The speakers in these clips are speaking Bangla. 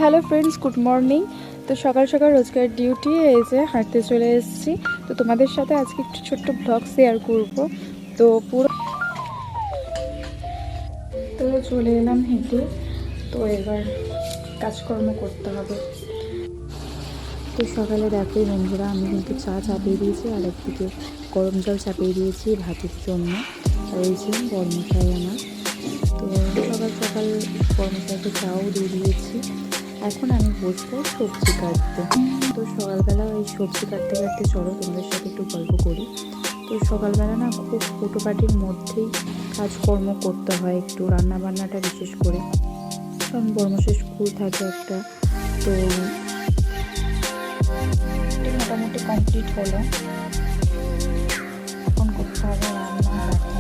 Hello friends, good morning. তো সকাল সকাল রোজকার ডিউটি এই যে হাঁটতে চলে এসেছি। তো তোমাদের সাথে আজকে একটু ছোট্ট ব্লগ শেয়ার করব। তো পুরো তো চলে এলাম হেঁটে। তো এবার কাজকর্ম করতে হবে। তো সকালে দেখো বন্ধুরা, আমি কিন্তু চা চাপিয়ে দিয়েছি আর একদিকে গরম জল চাপিয়ে দিয়েছি ভাতের জন্য। আর এই যে বর্মশাই আমার, তো সকাল সকাল বর্মশাইকে চাও দিয়ে দিয়েছি। এখন আমি বসবো সবজি কাটতে। তো সকালবেলা ওই সবজি কাটতে কাটতে চলো তোমাদের সাথে একটু গল্প করি। তো সকালবেলা না খুব হুটোপাটির মধ্যেই কাজকর্ম করতে হয়, একটু রান্না বান্নাটা বিশেষ করে, কারণ বর্মশাই স্কুল থাকে একটা। তো মোটামুটি কমপ্লিট হলো, এখন করতে হবে রান্না বাকি।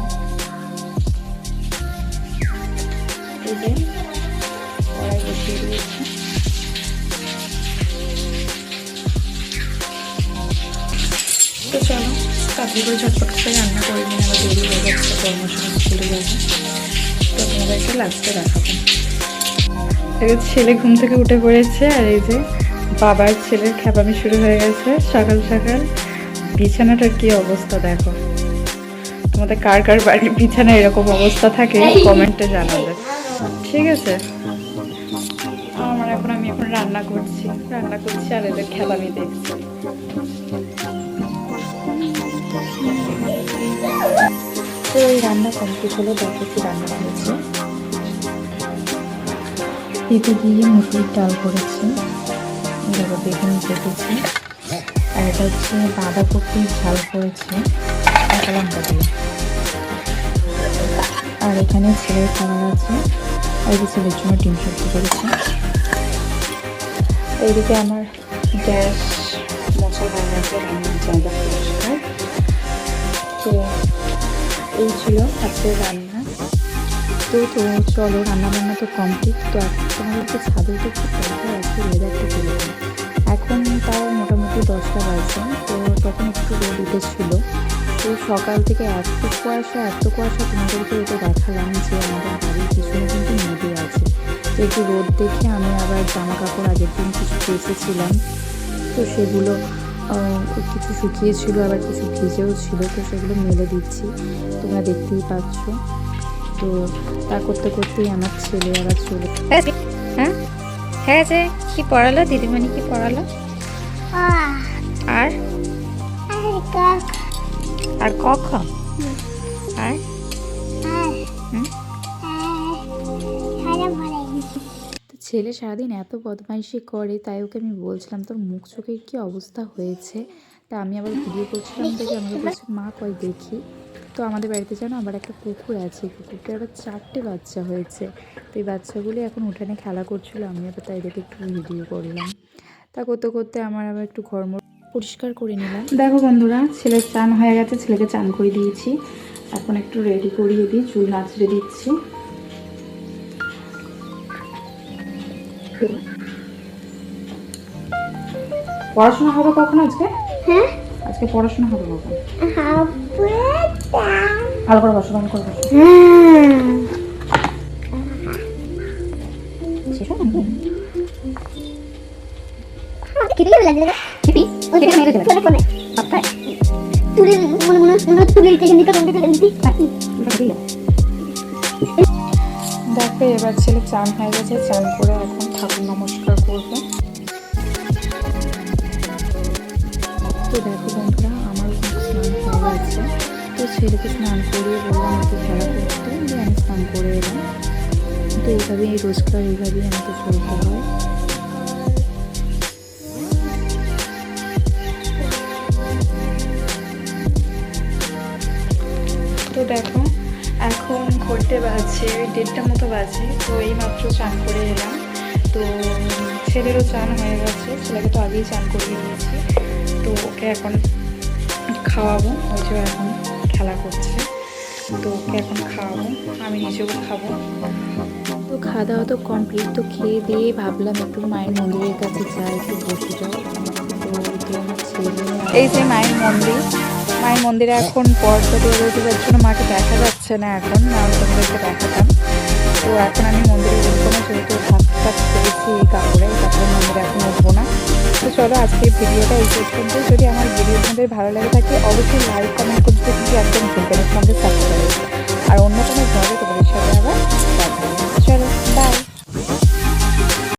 এই যে কড়াই বসিয়ে দিয়েছি। তো চলো তাড়াতাড়ি করে ঝটপট করে রান্না করে নিয়ে আবার দেরি হয়ে যাচ্ছে, বর্মশাই স্কুলে যাবে। তো তোমাদেরকে লাস্টে দেখাবো। ছেলে ঘুম থেকে উঠে পড়েছে আর এই যে বাবার ছেলের খ্যাপামি শুরু হয়ে গেছে সকাল সকাল। বিছানাটার কি অবস্থা দেখো। তোমাদের কার কার বাড়ির বিছানা এরকম অবস্থা থাকে কমেন্টে জানাবে, ঠিক আছে? আমি এখন রান্না করছি আর এদের খ্যাপামি দেখছি। তো এই রান্না কমপ্লিট হলো। দেখো কি রান্না করেছি, পেঁপে দিয়ে মুসুরির ডাল করেছি, দেখো বেগুন কেটেছি, আর এটা হচ্ছে বাঁধাকপি ঝাল করেছি কাঁচা লঙ্কা দিয়ে। আর এখানে ছেলের খাবার আছে, আর এই ছেলের জন্য ডিম সেদ্ধ করেছি। এইদিকে আমার গ্যাস মশলা হয়ে গেছে, রান্নার জায়গা পরিষ্কার। তো এই ছিল আজকের রান্না। তো চলো রান্না বান্না তো কমপ্লিট। তো এখন তোমাদেরকে ছাদে উঠে একটু দেখো আজকে ওয়েদারটা চলেছে। এখন তাও মোটামুটি 10টা বাজে। তো তখন একটু রোদ উঠেছিল। তো সকাল থেকে এত কুয়াশা তোমাদেরকে এটা দেখালাম যে আমাদের বাড়ির পিছনে কিন্তু নদী আছে। তো একটু রোদ দেখে আমি আবার জামা কাপড় আগের দিন কিছু কেচেছিলাম, তো সেগুলো কিছু শুকিয়েছিল আবার কিছু ভিজেও ছিল, তো সেগুলো মেলে দিচ্ছি, তোমরা দেখতেই পাচ্ছ। তো তা করতে করতেই আমার ছেলে আবার চলে। হ্যাঁ হ্যাঁ, যে কি পড়ালো দিদিমণি, কি পড়ালো? আর আর ক খ আর ছেলে সারাদিন এত বদমাইশি করে, তাই ওকে আমি বলছিলাম তোর মুখ চোখের কি অবস্থা হয়েছে। তা আমি আবার ভিডিও করছিলাম দেখে আমাকে বলছে মা কই দেখি। তো আমাদের বাড়িতে জানো আবার একটা কুকুর আছে, কুকুরটা আবার 4টে বাচ্চা হয়েছে। তো এই বাচ্চাগুলি এখন উঠানে খেলা করছিল, আমি আবার তাই দেখে একটু ভিডিও করলাম। তা করতে করতে আমার আবার একটু ঘর পরিষ্কার করে নিলাম। দেখো বন্ধুরা, ছেলের চান হয়ে গেছে, ছেলেকে চান করে দিয়েছি। এখন একটু রেডি করিয়ে দিই, চুল নাচড়ে দিচ্ছি। পড়াশোনা হবে কখন আজকে? হ্যাঁ আজকে পড়াশোনা হবে কখন? ভালো করে বসো, ভালো করে বসো। দেখো এবার ছেলে চান হয়ে গেছে, চান করে এখন ঠাকুর নমস্কার করবে। তো দেখো বন্ধুরা, আমার স্নান হয়ে গেছে। তো ছেলেকে স্নান করিয়ে বললাম একটু খেলা করতে, দিয়ে আমি স্নান করে এলাম। তো এইভাবেই রোজকার এইভাবেই আমাকে চলতে হয়। তো দেখো এখন ঘুরতে বাজছে 1:30 মতো বাজে। তো এই মাত্র চান করে এলাম। তো ছেলেরও চান হয়ে গেছে, ছেলেকে তো আগেই চান করিয়ে দিয়েছি। তো ওকে এখন খাওয়াবো, ওই যে এখন খেলা করছে। তো ওকে এখন খাওয়াবো, আমি নিজেও খাবো। তো খাওয়া দাওয়া তো কমপ্লিট। তো খেয়ে দিয়ে ভাবলাম একটু মায়ের মন্দিরের কাছে যাই, একটু বসে যাও। তো আমার ছেলে এই যে মায়ের মন্দিরে এখন পর্দা দেওয়া রয়েছে, যার জন্য মাকে দেখা যাচ্ছে না এখন, না তোমাদেরকে দেখাতাম। তো এখন আমি মন্দিরে যেহেতু কাজ করেছি এই কাপড়ে মন্দিরে এখন উঠবো না। তো চলো আজকের ভিডিওটা এই পর্যন্ত। যদি আমার ভিডিও আপনাদের ভালো লাগে থাকে অবশ্যই লাইক কমেন্ট করতে কিন্তু একদম ভুলবেন, সঙ্গে সাবস্ক্রাইব। আর অন্য কোনো ব্লগে তোমাদের সাথে